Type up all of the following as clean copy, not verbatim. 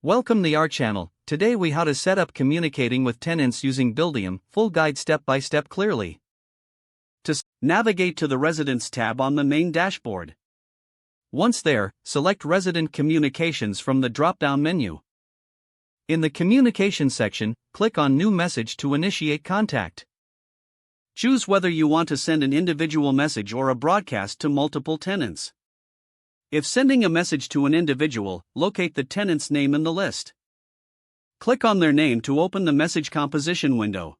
Welcome to our channel. Today we how to set up communicating with tenants using Buildium, full guide step by step clearly. Navigate to the Residents tab on the main dashboard. Once there, select Resident Communications from the drop-down menu. In the Communication section, click on New Message to initiate contact. Choose whether you want to send an individual message or a broadcast to multiple tenants. If sending a message to an individual, locate the tenant's name in the list. Click on their name to open the message composition window.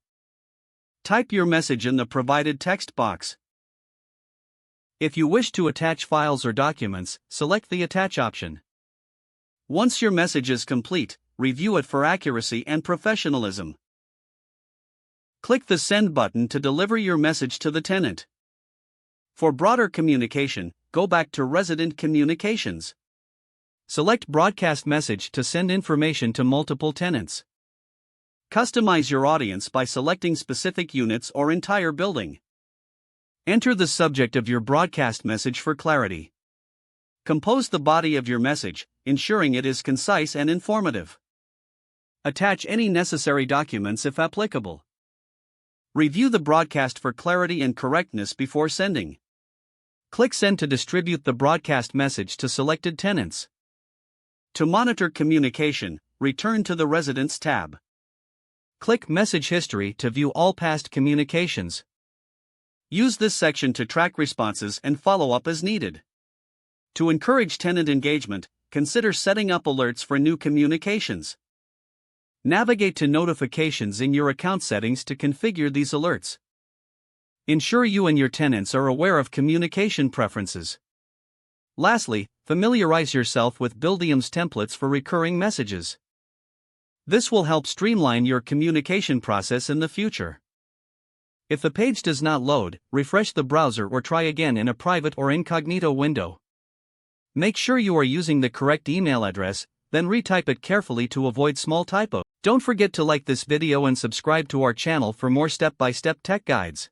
Type your message in the provided text box. If you wish to attach files or documents, select the Attach option. Once your message is complete, review it for accuracy and professionalism. Click the Send button to deliver your message to the tenant. For broader communication, go back to Resident Communications. Select Broadcast Message to send information to multiple tenants. Customize your audience by selecting specific units or entire building. Enter the subject of your broadcast message for clarity. Compose the body of your message, ensuring it is concise and informative. Attach any necessary documents if applicable. Review the broadcast for clarity and correctness before sending. Click Send to distribute the broadcast message to selected tenants. To monitor communication, return to the Residents tab. Click Message History to view all past communications. Use this section to track responses and follow up as needed. To encourage tenant engagement, consider setting up alerts for new communications. Navigate to Notifications in your account settings to configure these alerts. Ensure you and your tenants are aware of communication preferences. Lastly, familiarize yourself with Buildium's templates for recurring messages. This will help streamline your communication process in the future. If the page does not load, refresh the browser or try again in a private or incognito window. Make sure you are using the correct email address, then retype it carefully to avoid small typos. Don't forget to like this video and subscribe to our channel for more step-by-step tech guides.